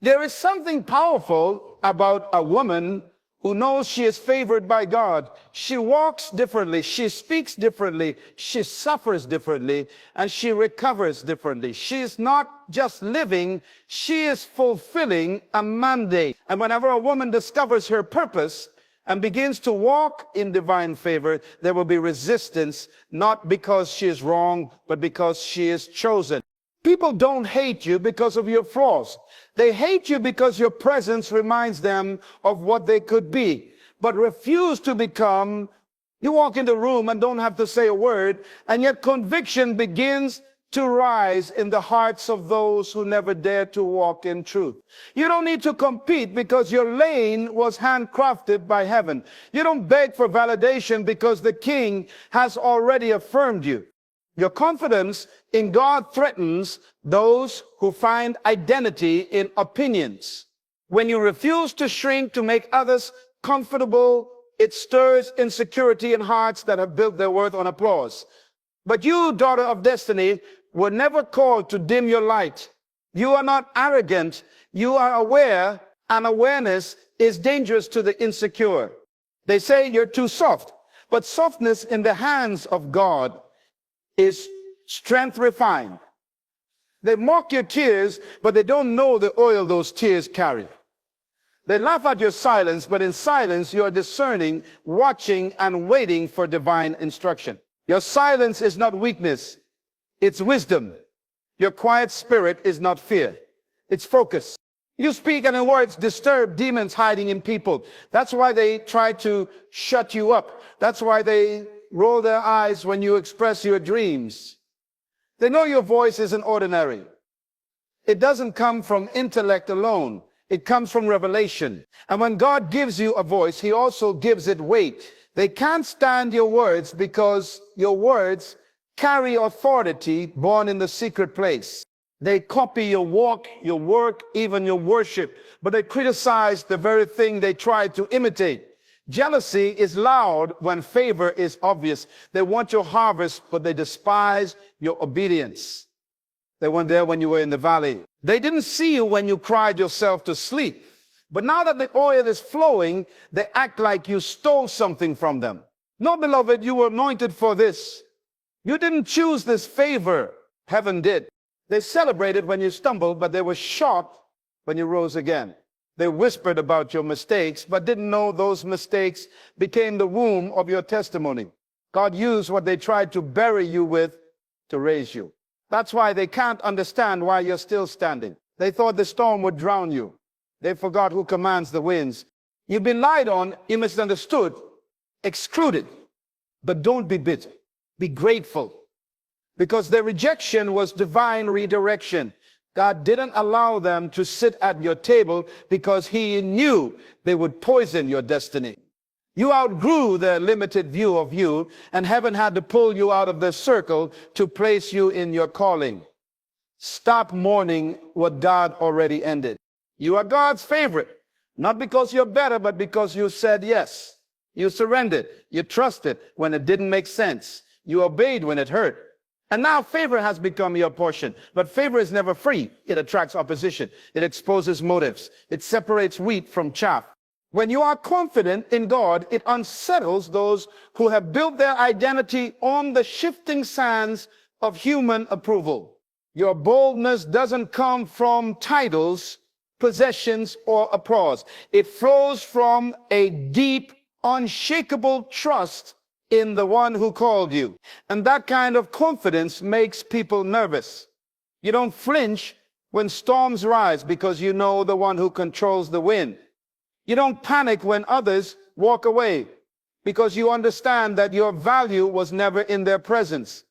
There is something powerful about a woman who knows she is favored by God. She walks differently, she speaks differently, she suffers differently, and she recovers differently. She is not just living, she is fulfilling a mandate. And whenever a woman discovers her purpose and begins to walk in divine favor, there will be resistance, not because she is wrong, but because she is chosen. People don't hate you because of your flaws. They hate you because your presence reminds them of what they could be, but refuse to become. You walk in the room and don't have to say a word, and yet conviction begins to rise in the hearts of those who never dared to walk in truth. You don't need to compete because your lane was handcrafted by heaven. You don't beg for validation because the King has already affirmed you. Your confidence in God threatens those who find identity in opinions. When you refuse to shrink to make others comfortable, it stirs insecurity in hearts that have built their worth on applause. But you, daughter of destiny, were never called to dim your light. You are not arrogant. You are aware, and awareness is dangerous to the insecure. They say you're too soft, but softness in the hands of God is strength refined. They mock your tears, but they don't know the oil those tears carry. They laugh at your silence, but in silence you are discerning, watching, and waiting for divine instruction. Your silence is not weakness, it's wisdom. Your quiet spirit is not fear, it's focus. You speak and in words disturb demons hiding in people. That's why they try to shut you up. That's why they roll their eyes when you express your dreams. They know your voice isn't ordinary. It doesn't come from intellect alone. It comes from revelation. And when God gives you a voice, he also gives it weight. They can't stand your words because your words carry authority born in the secret place. They copy your walk, your work, even your worship, but they criticize the very thing they try to imitate. Jealousy is loud when favor is obvious. They want your harvest, but they despise your obedience. They weren't there when you were in the valley. They didn't see you when you cried yourself to sleep. But now that the oil is flowing, they act like you stole something from them. No, beloved, you were anointed for this. You didn't choose this favor. Heaven did. They celebrated when you stumbled, but they were shocked when you rose again. They whispered about your mistakes, but didn't know those mistakes became the womb of your testimony. God used what they tried to bury you with to raise you. That's why they can't understand why you're still standing. They thought the storm would drown you. They forgot who commands the winds. You've been lied on, you misunderstood, excluded. But don't be bitter. Be grateful. Because their rejection was divine redirection. God didn't allow them to sit at your table because he knew they would poison your destiny. You outgrew their limited view of you, and heaven had to pull you out of their circle to place you in your calling. Stop mourning what God already ended. You are God's favorite, not because you're better, but because you said yes. You surrendered. You trusted when it didn't make sense. You obeyed when it hurt. And now favor has become your portion. But favor is never free. It attracts opposition. It exposes motives. It separates wheat from chaff. When you are confident in God, it unsettles those who have built their identity on the shifting sands of human approval. Your boldness doesn't come from titles, possessions, or applause. It flows from a deep, unshakable trust in the one who called you. And that kind of confidence makes people nervous. You don't flinch when storms rise because you know the one who controls the wind. You don't panic when others walk away because you understand that your value was never in their presence.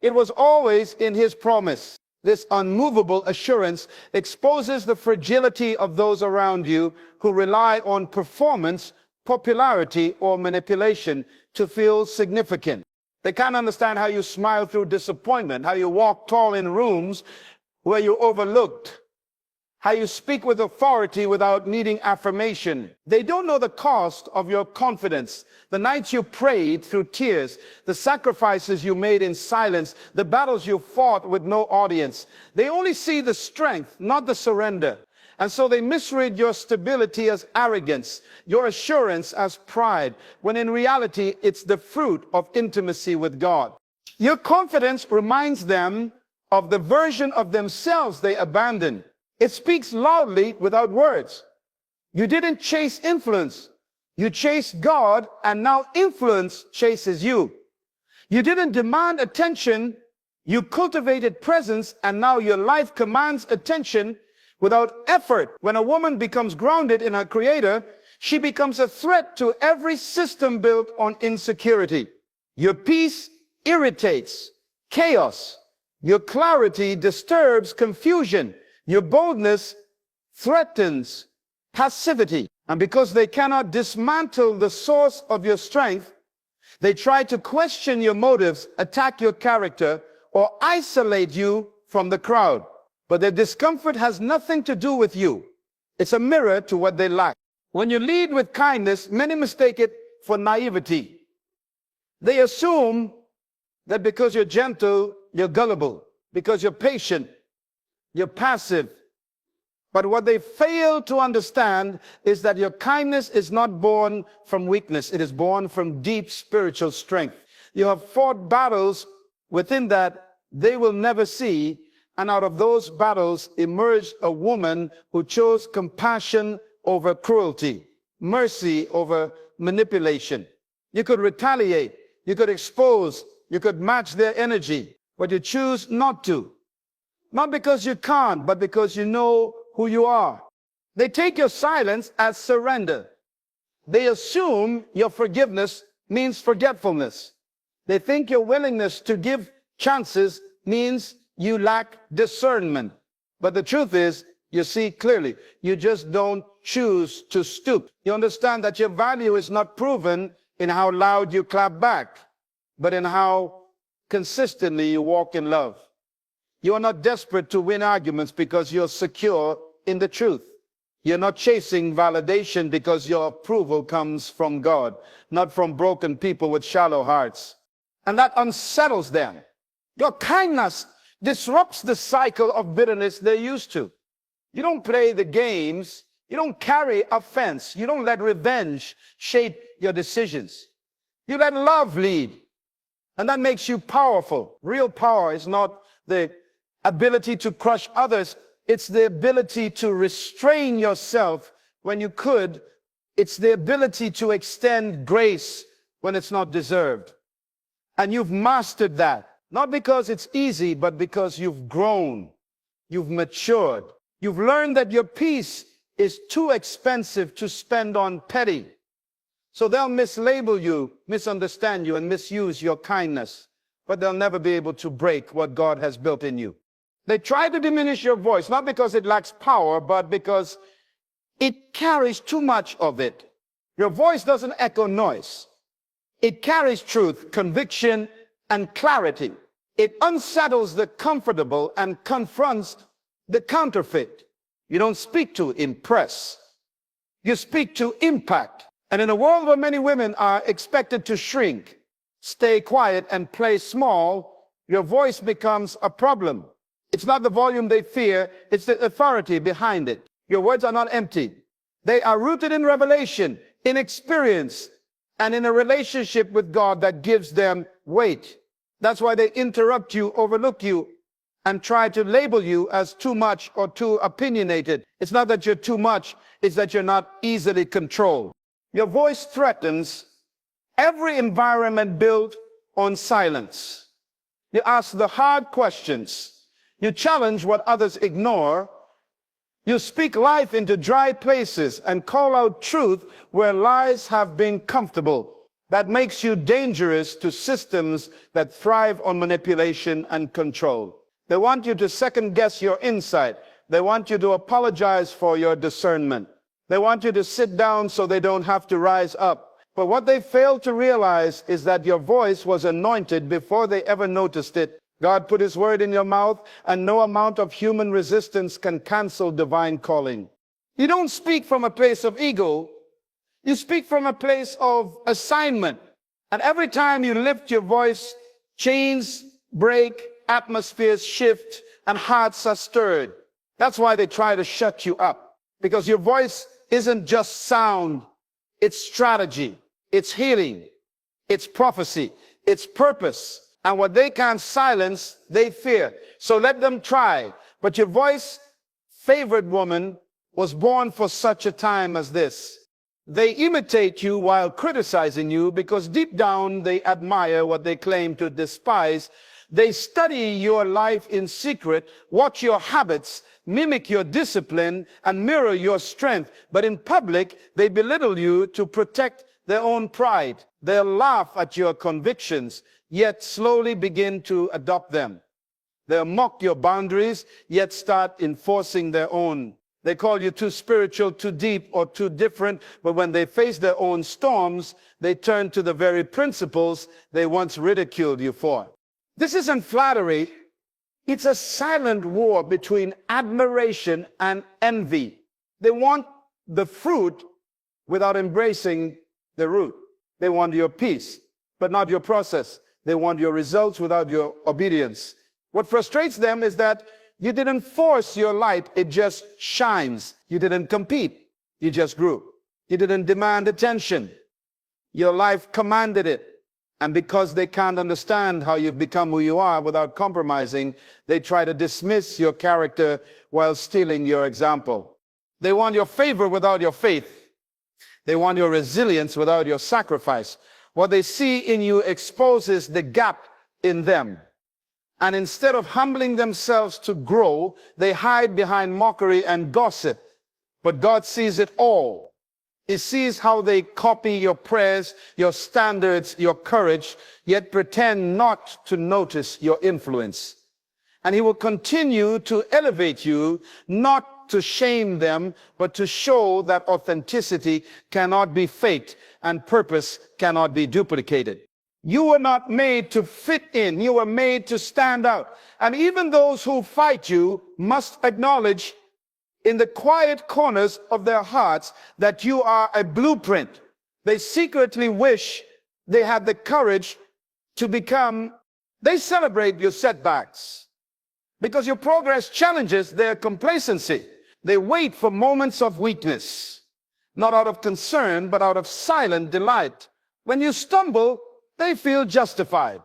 It was always in his promise. This unmovable assurance exposes the fragility of those around you who rely on performance, popularity, or manipulation to feel significant. They can't understand how you smile through disappointment, how you walk tall in rooms where you're overlooked, how you speak with authority without needing affirmation. They don't know the cost of your confidence, the nights you prayed through tears, the sacrifices you made in silence, the battles you fought with no audience. They only see the strength, not the surrender. And so they misread your stability as arrogance, your assurance as pride, when in reality, it's the fruit of intimacy with God. Your confidence reminds them of the version of themselves they abandoned. It speaks loudly without words. You didn't chase influence. You chased God, and now influence chases you. You didn't demand attention. You cultivated presence, and now your life commands attention without effort. When a woman becomes grounded in her Creator, she becomes a threat to every system built on insecurity. Your peace irritates chaos. Your clarity disturbs confusion. Your boldness threatens passivity. And because they cannot dismantle the source of your strength, they try to question your motives, attack your character, or isolate you from the crowd. But their discomfort has nothing to do with you. It's a mirror to what they lack. When you lead with kindness, many mistake it for naivety. They assume that because you're gentle, you're gullible. Because you're patient, you're passive. But what they fail to understand is that your kindness is not born from weakness. It is born from deep spiritual strength. You have fought battles within that they will never see. And out of those battles emerged a woman who chose compassion over cruelty, mercy over manipulation. You could retaliate, you could expose, you could match their energy, but you choose not to. Not because you can't, but because you know who you are. They take your silence as surrender. They assume your forgiveness means forgetfulness. They think your willingness to give chances means you lack discernment. But the truth is, you see clearly. You just don't choose to stoop. You understand that your value is not proven in how loud you clap back, but in how consistently you walk in love. You are not desperate to win arguments because you're secure in the truth. You're not chasing validation because your approval comes from God, not from broken people with shallow hearts. And that unsettles them. Your kindness disrupts the cycle of bitterness they're used to. You don't play the games. You don't carry offense. You don't let revenge shape your decisions. You let love lead. And that makes you powerful. Real power is not the ability to crush others. It's the ability to restrain yourself when you could. It's the ability to extend grace when it's not deserved. And you've mastered that. Not because it's easy, but because you've grown. You've matured. You've learned that your peace is too expensive to spend on petty. So they'll mislabel you, misunderstand you, and misuse your kindness. But they'll never be able to break what God has built in you. They try to diminish your voice, not because it lacks power, but because it carries too much of it. Your voice doesn't echo noise. It carries truth, conviction, and clarity. It unsettles the comfortable and confronts the counterfeit. You don't speak to impress. You speak to impact. And in a world where many women are expected to shrink, stay quiet, and play small, your voice becomes a problem. It's not the volume they fear, it's the authority behind it. Your words are not empty. They are rooted in revelation, in experience, and in a relationship with God that gives them weight. That's why they interrupt you, overlook you, and try to label you as too much or too opinionated. It's not that you're too much, it's that you're not easily controlled. Your voice threatens every environment built on silence. You ask the hard questions. You challenge what others ignore. You speak life into dry places and call out truth where lies have been comfortable. That makes you dangerous to systems that thrive on manipulation and control. They want you to second guess your insight. They want you to apologize for your discernment. They want you to sit down so they don't have to rise up. But what they fail to realize is that your voice was anointed before they ever noticed it. God put his word in your mouth, and no amount of human resistance can cancel divine calling. You don't speak from a place of ego. You speak from a place of assignment. And every time you lift your voice, chains break, atmospheres shift, and hearts are stirred. That's why they try to shut you up. Because your voice isn't just sound, it's strategy, it's healing, it's prophecy, it's purpose. And what they can't silence, they fear. So let them try. But your voice, favored woman, was born for such a time as this. They imitate you while criticizing you because deep down they admire what they claim to despise. They study your life in secret, watch your habits, mimic your discipline, and mirror your strength. But in public, they belittle you to protect their own pride. They'll laugh at your convictions, yet slowly begin to adopt them. They'll mock your boundaries, yet start enforcing their own. They call you too spiritual, too deep, or too different, but when they face their own storms, they turn to the very principles they once ridiculed you for. This isn't flattery. It's a silent war between admiration and envy. They want the fruit without embracing the root. They want your peace, but not your process. They want your results without your obedience. What frustrates them is that you didn't force your light, it just shines. You didn't compete, you just grew. You didn't demand attention, your life commanded it. And because they can't understand how you've become who you are without compromising, they try to dismiss your character while stealing your example. They want your favor without your faith. They want your resilience without your sacrifice. What they see in you exposes the gap in them. And instead of humbling themselves to grow, they hide behind mockery and gossip. But God sees it all. He sees how they copy your prayers, your standards, your courage, yet pretend not to notice your influence. And he will continue to elevate you, not to shame them, but to show that authenticity cannot be faked and purpose cannot be duplicated. You were not made to fit in. You were made to stand out. And even those who fight you must acknowledge in the quiet corners of their hearts that you are a blueprint. They secretly wish they had the courage to become. They celebrate your setbacks because your progress challenges their complacency. They wait for moments of weakness, not out of concern, but out of silent delight. When you stumble, they feel justified.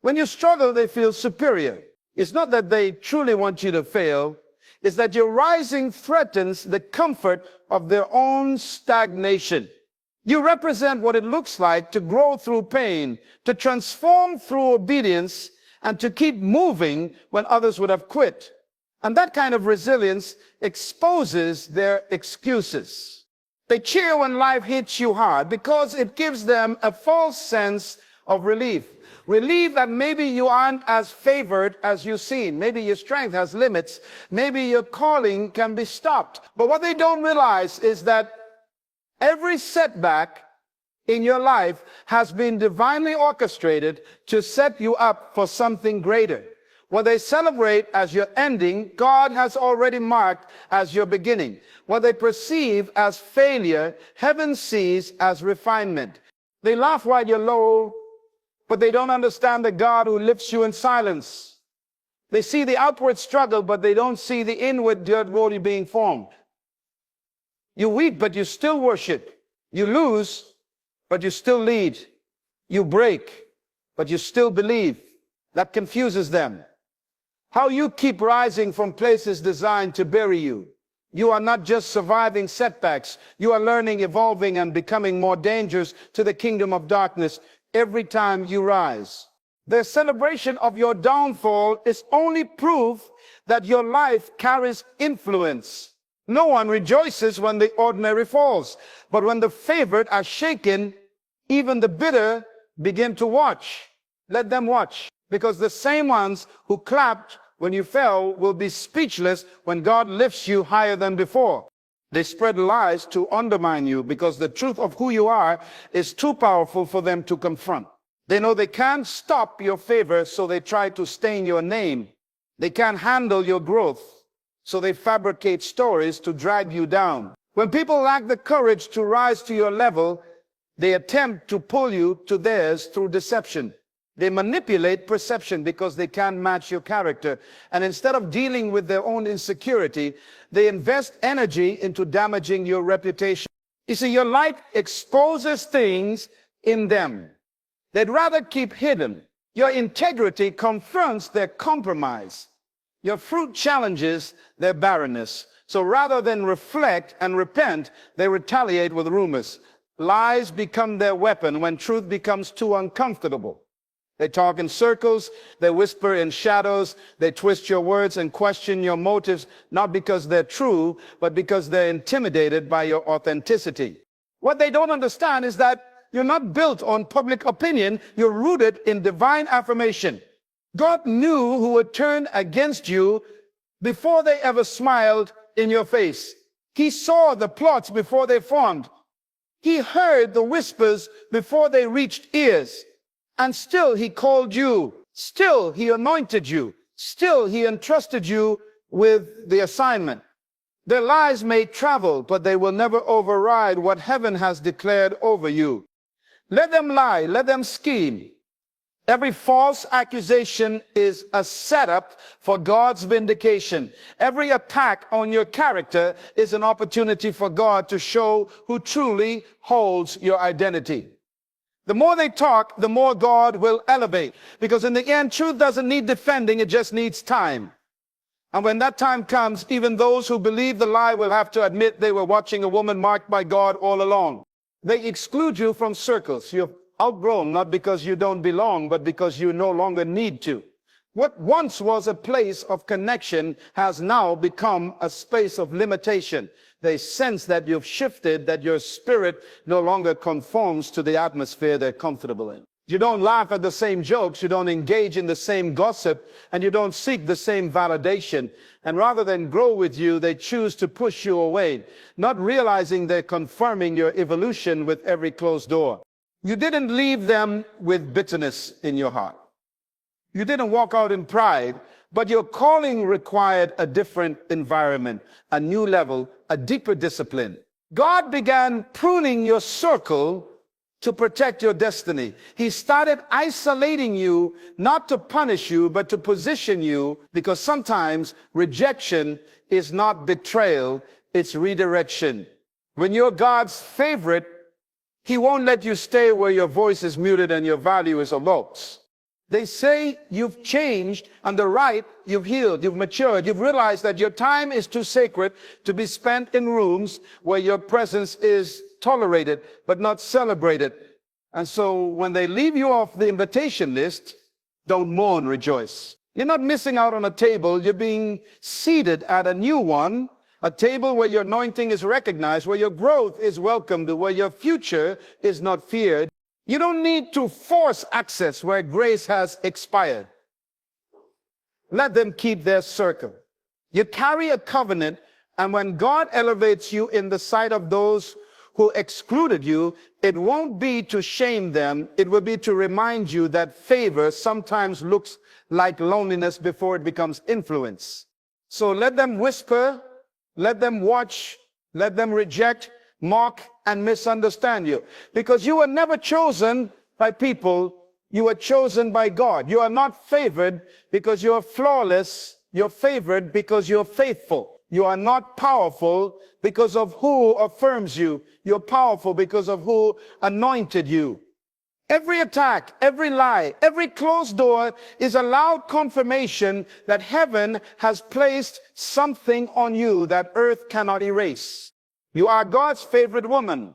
When you struggle, they feel superior. It's not that they truly want you to fail. It's that your rising threatens the comfort of their own stagnation. You represent what it looks like to grow through pain, to transform through obedience, and to keep moving when others would have quit. And that kind of resilience exposes their excuses. They cheer when life hits you hard because it gives them a false sense of relief. Relief that maybe you aren't as favored as you seem. Maybe your strength has limits. Maybe your calling can be stopped. But what they don't realize is that every setback in your life has been divinely orchestrated to set you up for something greater. What they celebrate as your ending, God has already marked as your beginning. What they perceive as failure, heaven sees as refinement. They laugh while you're low, but they don't understand the God who lifts you in silence. They see the outward struggle, but they don't see the inward dirt body being formed. You weep, but you still worship. You lose, but you still lead. You break, but you still believe. That confuses them. How you keep rising from places designed to bury you. You are not just surviving setbacks. You are learning, evolving, and becoming more dangerous to the kingdom of darkness every time you rise. The celebration of your downfall is only proof that your life carries influence. No one rejoices when the ordinary falls, but when the favored are shaken, even the bitter begin to watch. Let them watch, because the same ones who clapped when you fell will be speechless when God lifts you higher than before. They spread lies to undermine you because the truth of who you are is too powerful for them to confront. They know they can't stop your favor, so they try to stain your name. They can't handle your growth, so they fabricate stories to drag you down. When people lack the courage to rise to your level, they attempt to pull you to theirs through deception. They manipulate perception because they can't match your character. And instead of dealing with their own insecurity, they invest energy into damaging your reputation. You see, your light exposes things in them they'd rather keep hidden. Your integrity confronts their compromise. Your fruit challenges their barrenness. So rather than reflect and repent, they retaliate with rumors. Lies become their weapon when truth becomes too uncomfortable. They talk in circles, they whisper in shadows, they twist your words and question your motives, not because they're true, but because they're intimidated by your authenticity. What they don't understand is that you're not built on public opinion, you're rooted in divine affirmation. God knew who would turn against you before they ever smiled in your face. He saw the plots before they formed. He heard the whispers before they reached ears. And still he called you. Still he anointed you. Still he entrusted you with the assignment. Their lies may travel, but they will never override what heaven has declared over you. Let them lie. Let them scheme. Every false accusation is a setup for God's vindication. Every attack on your character is an opportunity for God to show who truly holds your identity. The more they talk, the more God will elevate. Because in the end, truth doesn't need defending, it just needs time. And when that time comes, even those who believe the lie will have to admit they were watching a woman marked by God all along. They exclude you from circles. You're outgrown, not because you don't belong, but because you no longer need to. What once was a place of connection has now become a space of limitation. They sense that you've shifted, that your spirit no longer conforms to the atmosphere they're comfortable in. You don't laugh at the same jokes, you don't engage in the same gossip, and you don't seek the same validation. And rather than grow with you, they choose to push you away, not realizing they're confirming your evolution with every closed door. You didn't leave them with bitterness in your heart. You didn't walk out in pride, but your calling required a different environment, a new level, a deeper discipline. God began pruning your circle to protect your destiny. He started isolating you, not to punish you, but to position you, because sometimes rejection is not betrayal, it's redirection. When you're God's favorite, He won't let you stay where your voice is muted and your value is lost. They say you've changed, and the right, you've healed, you've matured, you've realized that your time is too sacred to be spent in rooms where your presence is tolerated but not celebrated. And so when they leave you off the invitation list, don't mourn, rejoice. You're not missing out on a table, you're being seated at a new one, a table where your anointing is recognized, where your growth is welcomed, where your future is not feared. You don't need to force access where grace has expired. Let them keep their circle. You carry a covenant, and when God elevates you in the sight of those who excluded you, it won't be to shame them. It will be to remind you that favor sometimes looks like loneliness before it becomes influence. So let them whisper, let them watch, let them reject, mock, and misunderstand you. Because you were never chosen by people, you were chosen by God. You are not favored because you're flawless. You're favored because you're faithful. You are not powerful because of who affirms you. You're powerful because of who anointed you. Every attack, every lie, every closed door is a loud confirmation that heaven has placed something on you that earth cannot erase. You are God's favorite woman,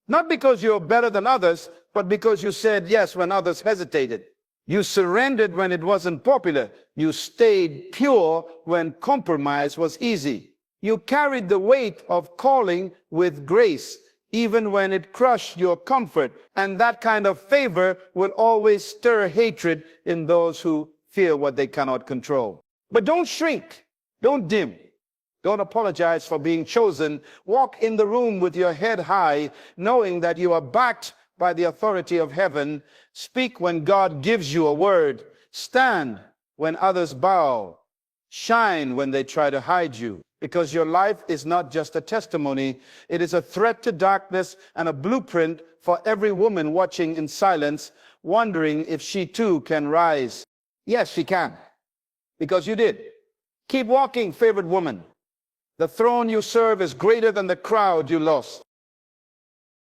not because you're better than others, but because you said yes when others hesitated. You surrendered when it wasn't popular. You stayed pure when compromise was easy. You carried the weight of calling with grace, even when it crushed your comfort. And that kind of favor will always stir hatred in those who fear what they cannot control. But don't shrink. Don't dim. Don't apologize for being chosen. Walk in the room with your head high, knowing that you are backed by the authority of heaven. Speak when God gives you a word. Stand when others bow. Shine when they try to hide you. Because your life is not just a testimony. It is a threat to darkness and a blueprint for every woman watching in silence, wondering if she too can rise. Yes, she can, because you did. Keep walking, favored woman. The throne you serve is greater than the crowd you lost.